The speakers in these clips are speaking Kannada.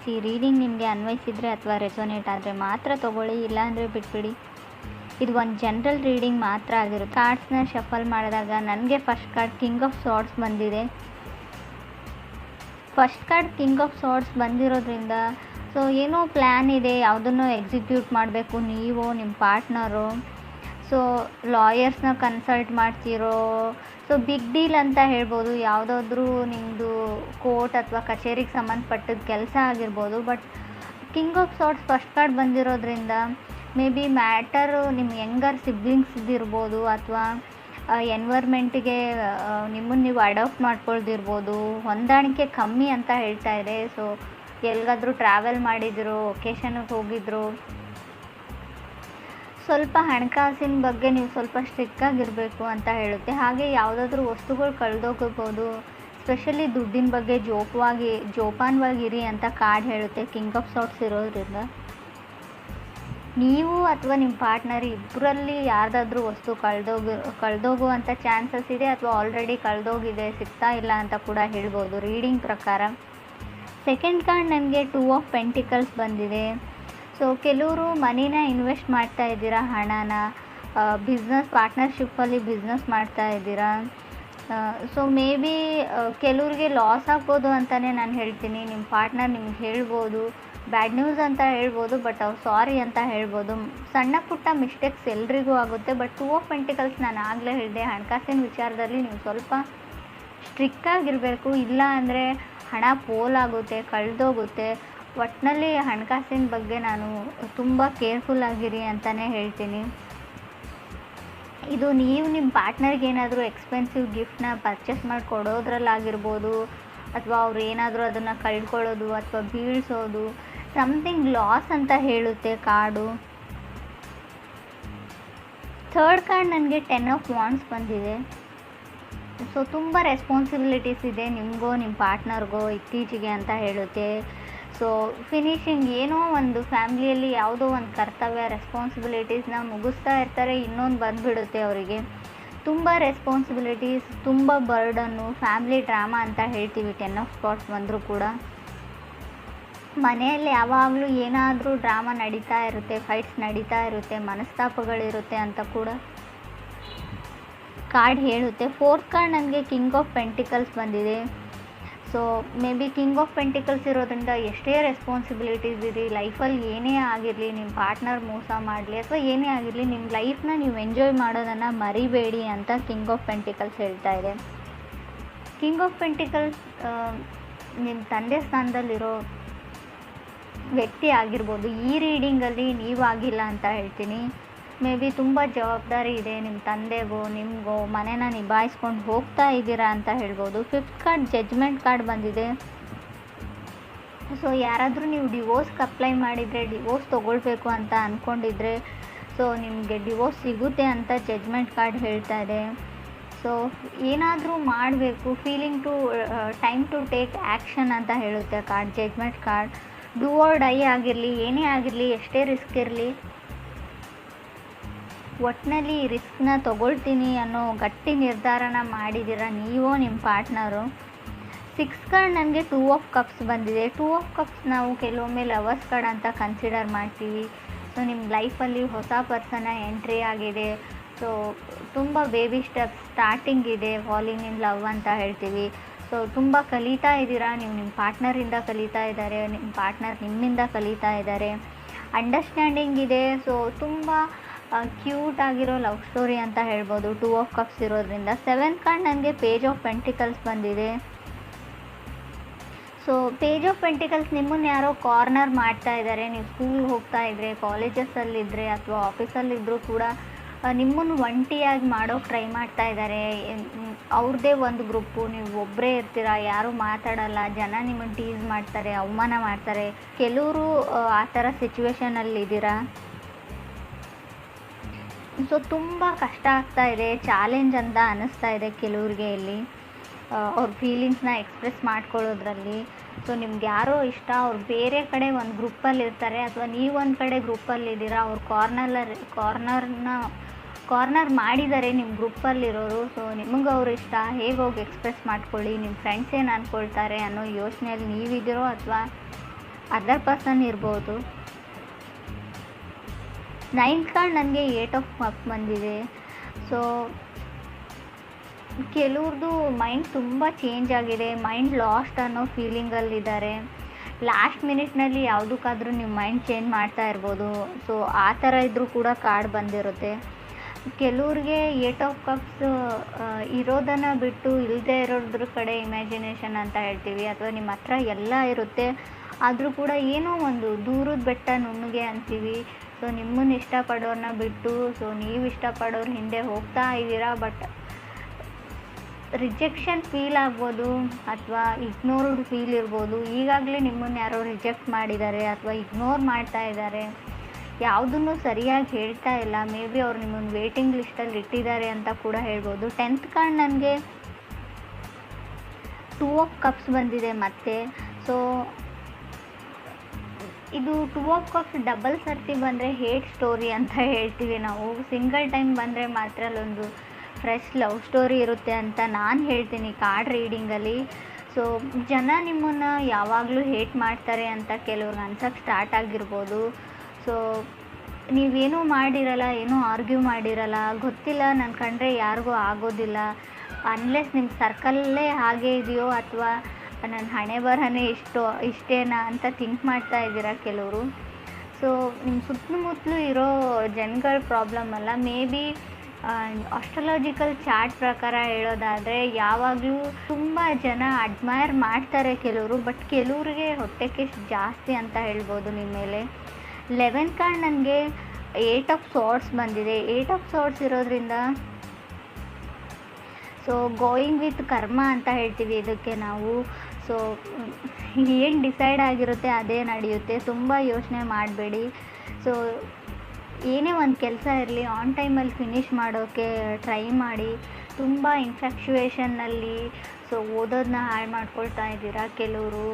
ಗಮನಿಸಿ. ರೀಡಿಂಗ್ ನಿಮಗೆ ಅನ್ವಯಿಸಿದರೆ ಅಥವಾ ರೆಸೊನೇಟ್ ಆದರೆ ಮಾತ್ರ ತೊಗೊಳ್ಳಿ, ಇಲ್ಲಾಂದರೆ ಬಿಟ್ಬಿಡಿ. ಇದು ಒಂದು ಜನರಲ್ ರೀಡಿಂಗ್ ಮಾತ್ರ ಆಗಿರುತ್ತೆ. ಕಾರ್ಡ್ಸ್ನ ಶಫಲ್ ಮಾಡಿದಾಗ ನನಗೆ ಫಸ್ಟ್ ಕಾರ್ಡ್ ಕಿಂಗ್ ಆಫ್ ಸಾರ್ಡ್ಸ್ ಬಂದಿದೆ. ಫಸ್ಟ್ ಕಾರ್ಡ್ ಕಿಂಗ್ ಆಫ್ ಸಾರ್ಡ್ಸ್ ಬಂದಿರೋದ್ರಿಂದ ಸೊ ಏನೋ ಪ್ಲ್ಯಾನ್ ಇದೆ, ಯಾವುದನ್ನು ಎಕ್ಸಿಕ್ಯೂಟ್ ಮಾಡಬೇಕು ನೀವು, ನಿಮ್ಮ ಪಾರ್ಟ್ನರು. ಸೊ ಲಾಯರ್ಸ್ನ ಕನ್ಸಲ್ಟ್ ಮಾಡ್ತಿರೋ, ಸೊ ಬಿಗ್ ಡೀಲ್ ಅಂತ ಹೇಳ್ಬೋದು. ಯಾವುದಾದ್ರೂ ನಿಮ್ಮದು ಕೋರ್ಟ್ ಅಥವಾ ಕಚೇರಿಗೆ ಸಂಬಂಧಪಟ್ಟಿದ್ದ ಕೆಲಸ ಆಗಿರ್ಬೋದು. But king of swords first card ಬಂದಿರೋದ್ರಿಂದ ಮೇ ಬಿ ಮ್ಯಾಟರು ನಿಮ್ಮ ಯಂಗರ್ ಸಿಬ್ಲಿಂಗ್ಸ್ದಿರ್ಬೋದು ಅಥವಾ ಎನ್ವೈರ್ಮೆಂಟಿಗೆ ನಿಮ್ಮನ್ನು ನೀವು ಅಡಾಪ್ಟ್ ಮಾಡ್ಕೊಳ್ದಿರ್ಬೋದು. ಹೊಂದಾಣಿಕೆ ಕಮ್ಮಿ ಅಂತ ಹೇಳ್ತಾ ಇದೆ. ಸೊ ಎಲ್ಲಿಗಾದರೂ ಟ್ರಾವೆಲ್ ಮಾಡಿದ್ರು, ಒಕೇಶನ್ಗೆ ಹೋಗಿದ್ರು, ಸ್ವಲ್ಪ ಹಣಕಾಸಿನ ಬಗ್ಗೆ ನೀವು ಸ್ವಲ್ಪ ಸ್ಟ್ರಿಕ್ಟಾಗಿರಬೇಕು ಅಂತ ಹೇಳುತ್ತೆ. ಹಾಗೆ ಯಾವುದಾದ್ರೂ ವಸ್ತುಗಳು ಕಳೆದೋಗಬಹುದು, ಸ್ಪೆಷಲಿ ದುಡ್ಡಿನ ಬಗ್ಗೆ ಜೋಪಾನವಾಗಿರಿ ಅಂತ ಕಾರ್ಡ್ ಹೇಳುತ್ತೆ ಕಿಂಗ್ ಆಫ್ ಸಾರ್ಡ್ಸ್ ಇರೋದ್ರಿಂದ. ನೀವು ಅಥವಾ ನಿಮ್ಮ ಪಾರ್ಟ್ನರ್ ಇಬ್ಬರಲ್ಲಿ ಯಾರ್ದಾದ್ರೂ ವಸ್ತು ಕಳೆದೋಗುವಂಥ ಚಾನ್ಸಸ್ ಇದೆ ಅಥವಾ ಆಲ್ರೆಡಿ ಕಳೆದೋಗಿದೆ, ಸಿಗ್ತಾ ಇಲ್ಲ ಅಂತ ಕೂಡ ಹೇಳ್ಬೋದು ರೀಡಿಂಗ್ ಪ್ರಕಾರ. ಸೆಕೆಂಡ್ ಕಾರ್ಡ್ ನನಗೆ 2 ಆಫ್ ಪೆಂಟಿಕಲ್ಸ್ ಬಂದಿದೆ. ಸೊ ಕೆಲವರು ಮನಿನ ಇನ್ವೆಸ್ಟ್ ಮಾಡ್ತಾ ಇದ್ದೀರಾ, ಹಣನ ಬಿಸ್ನೆಸ್ ಪಾರ್ಟ್ನರ್ಶಿಪ್ಪಲ್ಲಿ ಬಿಸ್ನೆಸ್ ಮಾಡ್ತಾ ಇದ್ದೀರಾ. ಸೊ ಮೇ ಬಿ ಕೆಲವ್ರಿಗೆ ಲಾಸ್ ಆಗ್ಬೋದು ಅಂತಲೇ ನಾನು ಹೇಳ್ತೀನಿ. ನಿಮ್ಮ ಪಾರ್ಟ್ನರ್ ನಿಮ್ಗೆ ಹೇಳ್ಬೋದು, ಬ್ಯಾಡ್ ನ್ಯೂಸ್ ಅಂತ ಹೇಳ್ಬೋದು, ಬಟ್ ಅವ್ರು ಸಾರಿ ಅಂತ ಹೇಳ್ಬೋದು. ಸಣ್ಣ ಪುಟ್ಟ ಮಿಸ್ಟೇಕ್ಸ್ ಎಲ್ರಿಗೂ ಆಗುತ್ತೆ. ಬಟ್ 2 ಆಫ್ ಪೆಂಟಿಕಲ್ಸ್ ನಾನು ಆಗಲೇ ಹೇಳಿದೆ, ಹಣಕಾಸಿನ ವಿಚಾರದಲ್ಲಿ ನೀವು ಸ್ವಲ್ಪ ಸ್ಟ್ರಿಕ್ಟಾಗಿರಬೇಕು. ಇಲ್ಲ ಅಂದರೆ ಹಣ ಪೋಲಾಗುತ್ತೆ, ಕಳೆದೋಗುತ್ತೆ. ಒಟ್ಟಿನಲ್ಲಿ ಹಣಕಾಸಿನ ಬಗ್ಗೆ ನಾನು ತುಂಬ ಕೇರ್ಫುಲ್ ಆಗಿರಿ ಅಂತಲೇ ಹೇಳ್ತೀನಿ. ಇದು ನೀವು ನಿಮ್ಮ ಪಾರ್ಟ್ನರ್ಗೆ ಏನಾದರೂ ಎಕ್ಸ್ಪೆನ್ಸಿವ್ ಗಿಫ್ಟ್ನ ಪರ್ಚೇಸ್ ಮಾಡಿ ಕೊಡೋದ್ರಲ್ಲಾಗಿರ್ಬೋದು, ಅಥವಾ ಅವ್ರು ಏನಾದರೂ ಅದನ್ನು ಕಳ್ಕೊಳ್ಳೋದು ಅಥವಾ ಬೀಳಿಸೋದು, ಸಮಥಿಂಗ್ ಲಾಸ್ ಅಂತ ಹೇಳುತ್ತೆ ಕಾರ್ಡು. ಥರ್ಡ್ ಕಾರ್ಡ್ ನನಗೆ 10 ಆಫ್ ವಾಂಡ್ಸ್ ಬಂದಿದೆ. ಸೊ ತುಂಬ ರೆಸ್ಪಾನ್ಸಿಬಿಲಿಟೀಸ್ ಇದೆ ನಿಮಗೋ ನಿಮ್ಮ ಪಾರ್ಟ್ನರ್ಗೋ ಇತ್ತೀಚೆಗೆ ಅಂತ ಹೇಳುತ್ತೆ. ಸೊ ಫಿನಿಶಿಂಗ್ ಏನೋ ಒಂದು ಫ್ಯಾಮ್ಲಿಯಲ್ಲಿ ಯಾವುದೋ ಒಂದು ಕರ್ತವ್ಯ ರೆಸ್ಪಾನ್ಸಿಬಿಲಿಟೀಸ್ನ ಮುಗಿಸ್ತಾ ಇರ್ತಾರೆ, ಇನ್ನೊಂದು ಬಂದುಬಿಡುತ್ತೆ ಅವರಿಗೆ. ತುಂಬ ರೆಸ್ಪಾನ್ಸಿಬಿಲಿಟೀಸ್, ತುಂಬ ಬರ್ಡನ್ನು, ಫ್ಯಾಮ್ಲಿ ಡ್ರಾಮಾ ಅಂತ ಹೇಳ್ತೀವಿ 10 ಆಫ್ ಸ್ಪಾಟ್ಸ್ ಬಂದರೂ ಕೂಡ. ಮನೆಯಲ್ಲಿ ಯಾವಾಗಲೂ ಏನಾದರೂ ಡ್ರಾಮಾ ನಡೀತಾ ಇರುತ್ತೆ, ಫೈಟ್ಸ್ ನಡೀತಾ ಇರುತ್ತೆ, ಮನಸ್ತಾಪಗಳಿರುತ್ತೆ ಅಂತ ಕೂಡ ಕಾರ್ಡ್ ಹೇಳುತ್ತೆ. ಫೋರ್ತ್ ಕಾರ್ಡ್ ನನಗೆ ಕಿಂಗ್ ಆಫ್ ಪೆಂಟಿಕಲ್ಸ್ ಬಂದಿದೆ. So may be king of pentacles ಇರೋದ್ರಿಂದ ಎಷ್ಟೇ ರೆಸ್ಪಾನ್ಸಿಬಿಲಿಟೀಸ್ ಇರಿ, ಲೈಫಲ್ಲಿ ಏನೇ ಆಗಿರಲಿ, ನಿಮ್ಮ ಪಾರ್ಟ್ನರ್ ಮೋಸ ಮಾಡಲಿ ಅಥವಾ ಏನೇ ಆಗಿರಲಿ, ನಿಮ್ಮ ಲೈಫ್ನ ನೀವು ಎಂಜಾಯ್ ಮಾಡೋದನ್ನು ಮರಿಬೇಡಿ ಅಂತ ಕಿಂಗ್ ಆಫ್ ಪೆಂಟಿಕಲ್ಸ್ ಹೇಳ್ತಾ ಇದೆ. ಕಿಂಗ್ ಆಫ್ ಪೆಂಟಿಕಲ್ಸ್ ನಿಮ್ಮ ತಂದೆ ಸ್ಥಾನದಲ್ಲಿರೋ ವ್ಯಕ್ತಿ ಆಗಿರ್ಬೋದು. ಈ ರೀಡಿಂಗಲ್ಲಿ ನೀವಾಗಿಲ್ಲ ಅಂತ ಹೇಳ್ತೀನಿ. ಮೇ ಬಿ ತುಂಬ ಜವಾಬ್ದಾರಿ ಇದೆ ನಿಮ್ಮ ತಂದೆಗೋ ನಿಮಗೋ, ಮನೇನ ನಿಭಾಯಿಸ್ಕೊಂಡು ಹೋಗ್ತಾ ಇದ್ದೀರಾ ಅಂತ ಹೇಳ್ಬೋದು. ಫಿಫ್ತ್ ಕಾರ್ಡ್ ಜಡ್ಜ್ಮೆಂಟ್ ಕಾರ್ಡ್ ಬಂದಿದೆ. ಸೊ ಯಾರಾದರೂ ನೀವು ಡಿವೋರ್ಸ್ಗೆ ಅಪ್ಲೈ ಮಾಡಿದರೆ, ಡಿವೋರ್ಸ್ ತೊಗೊಳ್ಬೇಕು ಅಂತ ಅಂದ್ಕೊಂಡಿದ್ರೆ, ಸೊ ನಿಮಗೆ ಡಿವೋರ್ಸ್ ಸಿಗುತ್ತೆ ಅಂತ ಜಡ್ಜ್ಮೆಂಟ್ ಕಾರ್ಡ್ ಹೇಳ್ತಾ ಇದೆ. ಸೊ ಏನಾದರೂ ಮಾಡಬೇಕು, ಟೈಮ್ ಟು ಟೇಕ್ ಆ್ಯಕ್ಷನ್ ಅಂತ ಹೇಳುತ್ತೆ card, judgement card. Do or die ಆಗಿರಲಿ, ಏನೇ ಆಗಿರಲಿ, ಎಷ್ಟೇ ರಿಸ್ಕ್ ಇರಲಿ, ಒಟ್ಟಿನಲ್ಲಿ ರಿಸ್ಕ್ನ ತೊಗೊಳ್ತೀನಿ ಅನ್ನೋ ಗಟ್ಟಿ ನಿರ್ಧಾರನ ಮಾಡಿದ್ದೀರ ನೀವೋ ನಿಮ್ಮ ಪಾರ್ಟ್ನರು. 6 ಕಾರ್ಡ್ ನನಗೆ 2 ಆಫ್ ಕಪ್ಸ್ ಬಂದಿದೆ. 2 ಆಫ್ ಕಪ್ಸ್ ನಾವು ಕೆಲವೊಮ್ಮೆ ಲವರ್ಸ್ ಕಾರ್ಡ್ ಅಂತ ಕನ್ಸಿಡರ್ ಮಾಡ್ತೀವಿ. ಸೊ ನಿಮ್ಮ ಲೈಫಲ್ಲಿ ಹೊಸ ಪರ್ಸನ ಎಂಟ್ರಿ ಆಗಿದೆ. ಸೊ ತುಂಬ ಬೇಬಿ ಸ್ಟೆಪ್ಸ್ ಸ್ಟಾರ್ಟಿಂಗ್ ಇದೆ, ಫಾಲಿಂಗ್ ಇನ್ ಲವ್ ಅಂತ ಹೇಳ್ತೀವಿ. ಸೊ ತುಂಬ ಕಲಿತಾ ಇದ್ದೀರಾ, ನೀವು ನಿಮ್ಮ ಪಾರ್ಟ್ನರಿಂದ ಕಲಿತಾ ಇದ್ದಾರೆ, ನಿಮ್ಮ ಪಾರ್ಟ್ನರ್ ನಿಮ್ಮಿಂದ ಕಲಿತಾ ಇದ್ದಾರೆ. ಅಂಡರ್ಸ್ಟ್ಯಾಂಡಿಂಗ್ ಇದೆ. ಸೊ ತುಂಬ ಕ್ಯೂಟ್ ಆಗಿರೋ ಲವ್ ಸ್ಟೋರಿ ಅಂತ ಹೇಳ್ಬೋದು 2 ಆಫ್ ಕಪ್ಸ್ ಇರೋದ್ರಿಂದ. 7th ಕಾರ್ಡ್ ನನಗೆ ಪೇಜ್ ಆಫ್ ಪೆಂಟಿಕಲ್ಸ್ ಬಂದಿದೆ. ಸೊ ಪೇಜ್ ಆಫ್ ಪೆಂಟಿಕಲ್ಸ್ ನಿಮ್ಮನ್ನು ಯಾರೋ ಕಾರ್ನರ್ ಮಾಡ್ತಾ ಇದ್ದಾರೆ. ನೀವು ಸ್ಕೂಲ್ಗೆ ಹೋಗ್ತಾ ಇದ್ದರೆ, ಕಾಲೇಜಸ್ಸಲ್ಲಿದ್ದರೆ ಅಥವಾ ಆಫೀಸಲ್ಲಿದ್ದರೂ ಕೂಡ ನಿಮ್ಮನ್ನು ಒಂಟಿಯಾಗಿ ಮಾಡೋಕ್ಕೆ ಟ್ರೈ ಮಾಡ್ತಾ ಇದ್ದಾರೆ. ಅವ್ರದ್ದೇ ಒಂದು ಗ್ರೂಪು, ನೀವು ಒಬ್ಬರೇ ಇರ್ತೀರ, ಯಾರೂ ಮಾತಾಡಲ್ಲ, ಜನ ನಿಮ್ಮನ್ನು ಟೀಸ್ ಮಾಡ್ತಾರೆ, ಅವಮಾನ ಮಾಡ್ತಾರೆ. ಕೆಲವರು ಆ ಥರ ಸಿಚುವೇಶನಲ್ಲಿದ್ದೀರಾ. ಸೊ ತುಂಬ ಕಷ್ಟ ಆಗ್ತಾ ಇದೆ, ಚಾಲೆಂಜ್ ಅಂತ ಅನ್ನಿಸ್ತಾ ಇದೆ ಕೆಲವ್ರಿಗೆ ಇಲ್ಲಿ ಅವ್ರ ಫೀಲಿಂಗ್ಸ್ನ ಎಕ್ಸ್ಪ್ರೆಸ್ ಮಾಡ್ಕೊಳ್ಳೋದ್ರಲ್ಲಿ. ಸೊ ನಿಮ್ಗೆ ಯಾರೋ ಇಷ್ಟ, ಅವ್ರು ಬೇರೆ ಕಡೆ ಒಂದು ಗ್ರೂಪಲ್ಲಿ ಇರ್ತಾರೆ ಅಥವಾ ನೀವು ಒಂದು ಕಡೆ ಗ್ರೂಪಲ್ಲಿದ್ದೀರಾ, ಅವ್ರು ಕಾರ್ನರ್ ಮಾಡಿದ್ದಾರೆ ನಿಮ್ಮ ಗ್ರೂಪಲ್ಲಿರೋರು. ಸೊ ನಿಮಗೆ ಅವ್ರು ಇಷ್ಟ, ಹೇಗೆ ಹೋಗಿ ಎಕ್ಸ್ಪ್ರೆಸ್ ಮಾಡ್ಕೊಳ್ಳಿ, ನಿಮ್ಮ ಫ್ರೆಂಡ್ಸ್ ಏನು ಅಂದ್ಕೊಳ್ತಾರೆ ಅನ್ನೋ ಯೋಚನೆಯಲ್ಲಿ ನೀವಿದ್ದೀರೋ ಅಥವಾ ಅದರ್ ಪರ್ಸನ್ ಇರ್ಬೋದು. 9th ಕಾರ್ಡ್ ನನಗೆ 8 ಆಫ್ ಕಪ್ಸ್ ಬಂದಿದೆ. ಸೊ ಕೆಲವ್ರದ್ದು ಮೈಂಡ್ ತುಂಬ ಚೇಂಜ್ ಆಗಿದೆ, ಮೈಂಡ್ ಲಾಸ್ಟ್ ಅನ್ನೋ ಫೀಲಿಂಗಲ್ಲಿದ್ದಾರೆ. ಲಾಸ್ಟ್ ಮಿನಿಟ್ನಲ್ಲಿ ಯಾವುದಕ್ಕಾದ್ರೂ ನೀವು ಮೈಂಡ್ ಚೇಂಜ್ ಮಾಡ್ತಾ ಇರ್ಬೋದು. ಸೊ ಆ ಥರ ಇದ್ದರೂ ಕೂಡ ಕಾರ್ಡ್ ಬಂದಿರುತ್ತೆ. ಕೆಲವ್ರಿಗೆ 8 ಆಫ್ ಕಪ್ಸ್ ಇರೋದನ್ನು ಬಿಟ್ಟು ಇಲ್ಲದೆ ಇರೋದ್ರ ಕಡೆ ಇಮ್ಯಾಜಿನೇಷನ್ ಅಂತ ಹೇಳ್ತೀವಿ, ಅಥವಾ ನಿಮ್ಮ ಹತ್ರ ಎಲ್ಲ ಇರುತ್ತೆ ಆದರೂ ಕೂಡ ಏನೋ ಒಂದು ದೂರದ ಬೆಟ್ಟ ನುಣ್ಣಗೆ ಅಂತೀವಿ. ಸೊ ನಿಮ್ಮನ್ನು ಇಷ್ಟಪಡೋರನ್ನ ಬಿಟ್ಟು ಸೊ ನೀವು ಇಷ್ಟಪಡೋರು ಹಿಂದೆ ಹೋಗ್ತಾ ಇದ್ದೀರಾ. ಬಟ್ ರಿಜೆಕ್ಷನ್ ಫೀಲ್ ಆಗ್ಬೋದು ಅಥವಾ ಇಗ್ನೋರ್ಡ್ ಫೀಲ್ ಇರ್ಬೋದು. ಈಗಾಗಲೇ ನಿಮ್ಮನ್ನು ಯಾರೋ ರಿಜೆಕ್ಟ್ ಮಾಡಿದ್ದಾರೆ ಅಥವಾ ಇಗ್ನೋರ್ ಮಾಡ್ತಾ ಇದ್ದಾರೆ, ಯಾವುದನ್ನು ಸರಿಯಾಗಿ ಹೇಳ್ತಾ ಇಲ್ಲ. ಮೇ ಬಿ ಅವ್ರು ನಿಮ್ಮನ್ನು ವೇಟಿಂಗ್ ಲಿಸ್ಟಲ್ಲಿ ಇಟ್ಟಿದ್ದಾರೆ ಅಂತ ಕೂಡ ಹೇಳ್ಬೋದು. 10th ಕಾರ್ಡ್ ನನಗೆ 2 ಆಫ್ ಕಪ್ಸ್ ಬಂದಿದೆ ಮತ್ತೆ. ಸೊ ಇದು 2 ಆಫ್ ಕಪ್ಸ್ ಡಬಲ್ ಸರ್ತಿ ಬಂದರೆ ಹೇಟ್ ಸ್ಟೋರಿ ಅಂತ ಹೇಳ್ತೀವಿ ನಾವು. ಸಿಂಗಲ್ ಟೈಮ್ ಬಂದರೆ ಮಾತ್ರ ಅಲ್ಲೊಂದು ಫ್ರೆಶ್ ಲವ್ ಸ್ಟೋರಿ ಇರುತ್ತೆ ಅಂತ ನಾನು ಹೇಳ್ತೀನಿ ಕಾರ್ಡ್ ರೀಡಿಂಗಲ್ಲಿ. ಸೊ ಜನ ನಿಮ್ಮನ್ನು ಯಾವಾಗಲೂ ಹೇಟ್ ಮಾಡ್ತಾರೆ ಅಂತ ಕೆಲವ್ರಿಗೆ ಅನ್ಸೋಕ್ಕೆ ಸ್ಟಾರ್ಟ್ ಆಗಿರ್ಬೋದು. ಸೊ ನೀವೇನೂ ಮಾಡಿರಲ್ಲ, ಏನೂ ಆರ್ಗ್ಯೂ ಮಾಡಿರಲ್ಲ, ಗೊತ್ತಿಲ್ಲ ನನ್ನ ಕಂಡ್ರೆ ಯಾರಿಗೂ ಆಗೋದಿಲ್ಲ, ಅನ್ಲೆಸ್ ನಿಮ್ಮ ಸರ್ಕಲ್ಲೇ ಹಾಗೆ ಇದೆಯೋ ಅಥವಾ ನನ್ನ ಹಣೆ ಬರಹನೇ ಇಷ್ಟೇನಾ ಅಂತ ಥಿಂಕ್ ಮಾಡ್ತಾ ಇದ್ದೀರಾ ಕೆಲವರು. ಸೊ ನಿಮ್ಮ ಸುತ್ತಮುತ್ತಲೂ ಇರೋ ಜನಗಳ ಪ್ರಾಬ್ಲಮ್ ಅಲ್ಲ. ಮೇ ಬಿ ಆಸ್ಟ್ರಾಲಜಿಕಲ್ ಚಾರ್ಟ್ ಪ್ರಕಾರ ಹೇಳೋದಾದರೆ ಯಾವಾಗಲೂ ತುಂಬ ಜನ ಅಡ್ಮೈರ್ ಮಾಡ್ತಾರೆ ಕೆಲವರು, ಬಟ್ ಕೆಲವ್ರಿಗೆ ಹೊಟ್ಟೆ ಕಿಚ್ಚು ಜಾಸ್ತಿ ಅಂತ ಹೇಳ್ಬೋದು ನಿಮ್ಮ ಮೇಲೆ. 11th ಕಾರ್ಡ್ ನನಗೆ 8 ಆಫ್ ಸಾರ್ಟ್ಸ್ ಬಂದಿದೆ. 8 ಆಫ್ ಸಾರ್ಟ್ಸ್ ಇರೋದ್ರಿಂದ ಸೊ ಗೋಯಿಂಗ್ ವಿತ್ ಕರ್ಮ ಅಂತ ಹೇಳ್ತೀವಿ ಇದಕ್ಕೆ ನಾವು. ಸೊ ಏನು ಡಿಸೈಡ್ ಆಗಿರುತ್ತೆ ಅದೇ ನಡೆಯುತ್ತೆ, ತುಂಬ ಯೋಚನೆ ಮಾಡಬೇಡಿ. ಸೊ ಏನೇ ಒಂದು ಕೆಲಸ ಇರಲಿ ಆನ್ ಟೈಮಲ್ಲಿ ಫಿನಿಷ್ ಮಾಡೋಕ್ಕೆ ಟ್ರೈ ಮಾಡಿ. ತುಂಬ ಇನ್ಫ್ಯಾಕ್ಚುಯೇಷನ್ನಲ್ಲಿ ಸೊ ಓದೋದನ್ನ ಹಾಳು ಮಾಡ್ಕೊಳ್ತಾ ಇದ್ದೀರಾ ಕೆಲವರು.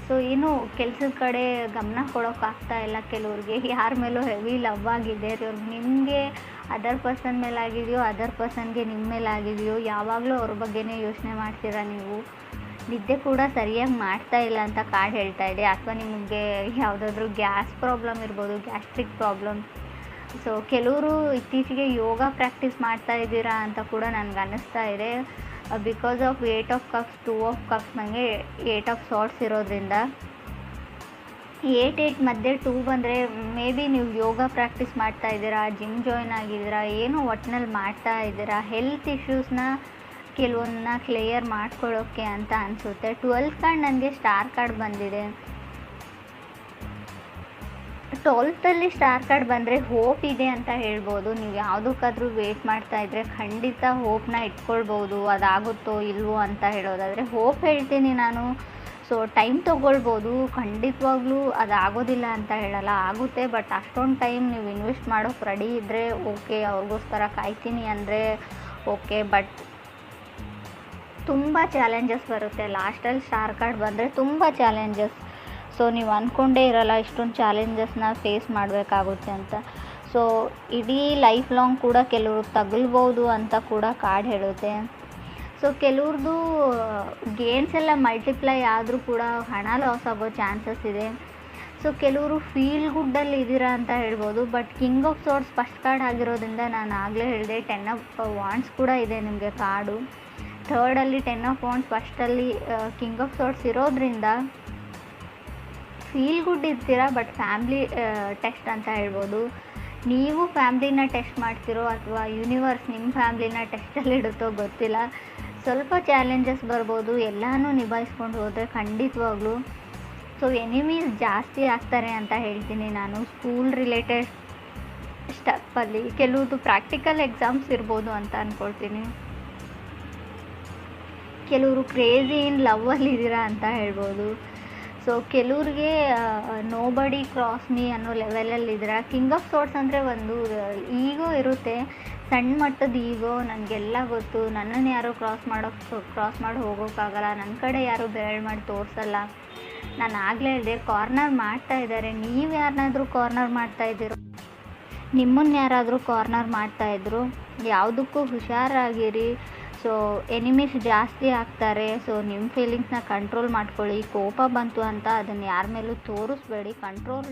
ಸೊ ಏನು ಕೆಲಸದ ಕಡೆ ಗಮನ ಕೊಡೋಕ್ಕಾಗ್ತಾ ಇಲ್ಲ ಕೆಲವ್ರಿಗೆ. ಯಾರ ಮೇಲೂ ಹೆವಿ ಲವ್ ಆಗಿದೆ ಇವ್ರಿಗೆ, ನಿಮಗೆ ಅದರ್ ಪರ್ಸನ್ ಮೇಲೆ ಆಗಿದೆಯೋ ಅದರ್ ಪರ್ಸನ್ಗೆ ನಿಮ್ಮ ಮೇಲೆ ಆಗಿದೆಯೋ, ಯಾವಾಗಲೂ ಅವ್ರ ಬಗ್ಗೆನೇ ಯೋಚನೆ ಮಾಡ್ತೀರಾ ನೀವು. ನಿದ್ದೆ ಕೂಡ ಸರಿಯಾಗಿ ಮಾಡ್ತಾ ಇಲ್ಲ ಅಂತ ಕಾರ್ಡ್ ಹೇಳ್ತಾ ಇದೆ. ಅಥವಾ ನಿಮಗೆ ಯಾವುದಾದ್ರೂ ಗ್ಯಾಸ್ ಪ್ರಾಬ್ಲಮ್ ಇರ್ಬೋದು, ಗ್ಯಾಸ್ಟ್ರಿಕ್ ಪ್ರಾಬ್ಲಮ್. ಸೊ ಕೆಲವರು ಇತ್ತೀಚೆಗೆ ಯೋಗ ಪ್ರಾಕ್ಟೀಸ್ ಮಾಡ್ತಾ ಇದ್ದೀರಾ ಅಂತ ಕೂಡ ನನಗೆ ಅನ್ನಿಸ್ತಾ ಇದೆ. Because of 8 of cups 2 of cups ನನಗೆ 8 ಆಫ್ ಸಾರ್ಟ್ಸ್ ಇರೋದ್ರಿಂದ 8 ಮಧ್ಯೆ 2 ಬಂದರೆ ಮೇ ಬಿ ನೀವು ಯೋಗ ಪ್ರಾಕ್ಟೀಸ್ ಮಾಡ್ತಾ ಇದ್ದೀರಾ, ಜಿಮ್ ಜಾಯ್ನ್ ಆಗಿದ್ದೀರಾ, ಏನೋ ಒಟ್ಟಿನಲ್ಲಿ ಮಾಡ್ತಾ ಇದ್ದೀರಾ. ಹೆಲ್ತ್ ಇಶ್ಯೂಸ್ನ ಕೆಲವೊಂದನ್ನ ಕ್ಲಿಯರ್ ಮಾಡ್ಕೊಳ್ಳೋಕ್ಕೆ ಅಂತ ಅನಿಸುತ್ತೆ. 12th ಕಾರ್ಡ್ ನನಗೆ ಸ್ಟಾರ್ ಕಾರ್ಡ್ ಬಂದಿದೆ. 12th ಸ್ಟಾರ್ ಕಾರ್ಡ್ ಬಂದರೆ ಹೋಪ್ ಇದೆ ಅಂತ ಹೇಳ್ಬೋದು. ನೀವು ಯಾವುದಕ್ಕಾದ್ರೂ ವೇಟ್ ಮಾಡ್ತಾ ಇದ್ದರೆ ಖಂಡಿತ ಹೋಪ್ನ ಇಟ್ಕೊಳ್ಬೋದು. ಅದಾಗುತ್ತೋ ಇಲ್ವೋ ಅಂತ ಹೇಳೋದಾದರೆ ಹೋಪ್ ಹೇಳ್ತೀನಿ ನಾನು. ಸೊ ಟೈಮ್ ತೊಗೊಳ್ಬೋದು, ಖಂಡಿತವಾಗ್ಲೂ ಅದಾಗೋದಿಲ್ಲ ಅಂತ ಹೇಳಲ್ಲ, ಆಗುತ್ತೆ. ಬಟ್ ಅಷ್ಟೊಂದು ಟೈಮ್ ನೀವು ಇನ್ವೆಸ್ಟ್ ಮಾಡೋಕ್ಕೆ ರೆಡಿ ಇದ್ದರೆ ಓಕೆ, ಅವ್ರಿಗೋಸ್ಕರ ಕಾಯ್ತೀನಿ ಅಂದರೆ ಓಕೆ. ಬಟ್ ತುಂಬ ಚಾಲೆಂಜಸ್ ಬರುತ್ತೆ. ಲಾಸ್ಟಲ್ಲಿ ಸ್ಟಾರ್ ಕಾರ್ಡ್ ಬಂದರೆ ತುಂಬ ಚಾಲೆಂಜಸ್. ಸೊ ನೀವು ಅಂದ್ಕೊಂಡೇ ಇರಲ್ಲ ಇಷ್ಟೊಂದು ಚಾಲೆಂಜಸ್ನ ಫೇಸ್ ಮಾಡಬೇಕಾಗುತ್ತೆ ಅಂತ. ಸೊ ಇಡೀ ಲೈಫ್ ಲಾಂಗ್ ಕೂಡ ಕೆಲವರು ತಗಲ್ಬೋದು ಅಂತ ಕೂಡ ಕಾರ್ಡ್ ಹೇಳುತ್ತೆ. ಸೊ ಕೆಲವ್ರದ್ದು ಗೇನ್ಸ್ ಎಲ್ಲ ಮಲ್ಟಿಪ್ಲೈ ಆದರೂ ಕೂಡ ಹಣ ಲಾಸ್ ಆಗೋ ಚಾನ್ಸಸ್ ಇದೆ. ಸೊ ಕೆಲವರು ಫೀಲ್ ಗುಡ್ಡಲ್ಲಿ ಇದ್ದೀರಾ ಅಂತ ಹೇಳ್ಬೋದು. But king of sorts first card ಆಗಿರೋದ್ರಿಂದ ನಾನು ಆಗಲೇ ಹೇಳಿದೆ 10 ಆಫ್ ವಾಂಡ್ಸ್ ಕೂಡ ಇದೆ ನಿಮಗೆ ಕಾರ್ಡು. 3rdಲ್ಲಿ 10 ಆಫ್ ವಾಂಡ್ಸ್, ಫಸ್ಟಲ್ಲಿ ಕಿಂಗ್ ಆಫ್ ಸಾರ್ಟ್ಸ್ ಇರೋದ್ರಿಂದ ಫೀಲ್ ಗುಡ್ ಇರ್ತೀರಾ. ಬಟ್ ಫ್ಯಾಮ್ಲಿ ಟೆಸ್ಟ್ ಅಂತ ಹೇಳ್ಬೋದು. ನೀವು ಫ್ಯಾಮ್ಲಿನ ಟೆಸ್ಟ್ ಮಾಡ್ತಿರೋ ಅಥವಾ ಯೂನಿವರ್ಸ್ ನಿಮ್ಮ ಫ್ಯಾಮ್ಲಿನ ಟೆಸ್ಟಲ್ಲಿ ಇಡುತ್ತೋ ಗೊತ್ತಿಲ್ಲ. ಸ್ವಲ್ಪ ಚಾಲೆಂಜಸ್ ಬರ್ಬೋದು, ಎಲ್ಲನೂ ನಿಭಾಯಿಸ್ಕೊಂಡು ಹೋದರೆ ಖಂಡಿತವಾಗ್ಲೂ. ಸೊ ಎನಿಮೀಸ್ ಜಾಸ್ತಿ ಆಗ್ತಾರೆ ಅಂತ ಹೇಳ್ತೀನಿ ನಾನು. ಸ್ಕೂಲ್ ರಿಲೇಟೆಡ್ ಸ್ಟಪ್ಪಲ್ಲಿ ಕೆಲವ್ರದ್ದು ಪ್ರಾಕ್ಟಿಕಲ್ ಎಕ್ಸಾಮ್ಸ್ ಇರ್ಬೋದು ಅಂತ ಅಂದ್ಕೊಳ್ತೀನಿ. ಕೆಲವರು ಕ್ರೇಜಿ ಇನ್ ಲವ್ವಲ್ಲಿ ಇದ್ದೀರಾ ಅಂತ ಹೇಳ್ಬೋದು. ಸೊ ಕೆಲವ್ರಿಗೆ ನೋಬಡಿ ಕ್ರಾಸ್ ಮೀ ಅನ್ನೋ ಲೆವೆಲಲ್ಲಿದ್ದೀರಾ. ಕಿಂಗ್ ಆಫ್ ಸಾರ್ಟ್ಸ್ ಅಂದರೆ ಒಂದು ಈಗೋ ಇರುತ್ತೆ, ಸಣ್ಣ ಮಟ್ಟದ ಈಗೋ. ನನಗೆಲ್ಲ ಗೊತ್ತು, ನನ್ನನ್ನು ಯಾರೂ ಕ್ರಾಸ್ ಮಾಡಿ ಹೋಗೋಕ್ಕಾಗಲ್ಲ, ನನ್ನ ಕಡೆ ಯಾರೂ ಬೆರಳು ಮಾಡಿ ತೋರಿಸಲ್ಲ. ನಾನು ಆಗಲೇ ಹೇಳಿದೆ ಕಾರ್ನರ್ ಮಾಡ್ತಾ ಇದ್ದಾರೆ. ನೀವು ಯಾರನ್ನಾದ್ರೂ ಕಾರ್ನರ್ ಮಾಡ್ತಾ ಇದ್ದೀರೋ, ನಿಮ್ಮನ್ನು ಯಾರಾದರೂ ಕಾರ್ನರ್ ಮಾಡ್ತಾಯಿದ್ರು, ಯಾವುದಕ್ಕೂ ಹುಷಾರಾಗಿರಿ. ಸೊ ಎನಿಮೀಸ್ ಜಾಸ್ತಿ ಆಗ್ತಾರೆ. ಸೊ ನಿಮ್ಮ ಫೀಲಿಂಗ್ಸ್ನ ಕಂಟ್ರೋಲ್ ಮಾಡ್ಕೊಳ್ಳಿ. ಕೋಪ ಬಂತು ಅಂತ ಅದನ್ನು ಯಾರ ಮೇಲೂ ತೋರಿಸ್ಬೇಡಿ. ಕಂಟ್ರೋಲ್